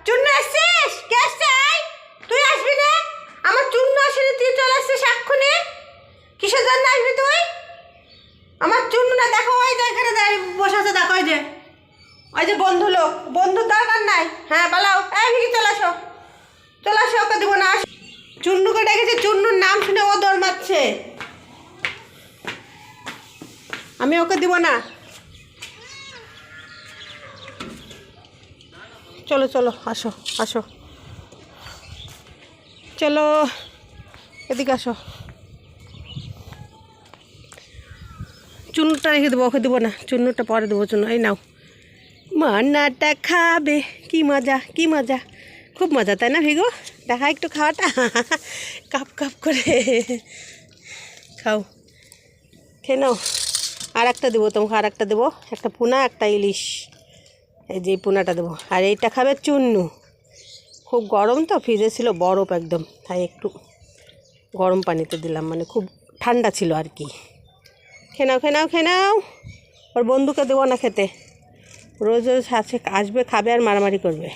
চূর্ণ আসছিস? কে আসছে? তুই আসবি না? আমার চূর্ণ আসলে তুই চলে আসছিস এক্ষুনি। কিসের জন্য আসবি তুই? আমার চূর্ণ না, দেখো ওই যে এখানে বসে আছে, দেখো ওই যে বন্ধু লোক, বন্ধুর দরকার নাই। হ্যাঁ পালাও, এই ভিকি চলে আসো, চলে আসো, ওকে দিব না। চূর্ণকে ডেকেছে, চূর্ণুর নাম শুনে ও দৌড় মারছে, আমি ওকে দিব না। চলো চলো, আসো আসো, চলো এদিকে আসো। চূর্ণটা রেখে দেবো, ওকে দেবো না, চূর্ণটা পরে দেবো। চূর্ণ এই নাও, মান্নাটা খাবে। কি মজা, কি মজা, খুব মজা তাই না ভিগো? দেখা একটু খাওয়াটা, কাপ কাপ করে খাও, খেয়ে নাও। আর একটা দেবো তোমাকে, আর একটা দেবো, একটা পোনা, একটা ইলিশ। এই যে পোনাটা দেবো, আর এইটা খাবে চুন্নু। খুব গরম তো, ফ্রিজে ছিল বরফ একদম, তাই একটু গরম পানিতে দিলাম, মানে খুব ঠান্ডা ছিল আর কি। খেয়ে নাও, খেয়ে নাও, খেয়ে নাও। ওর বন্ধুকে দেবো না খেতে, রোজ রোজ আসবে খাবে আর মারামারি করবে।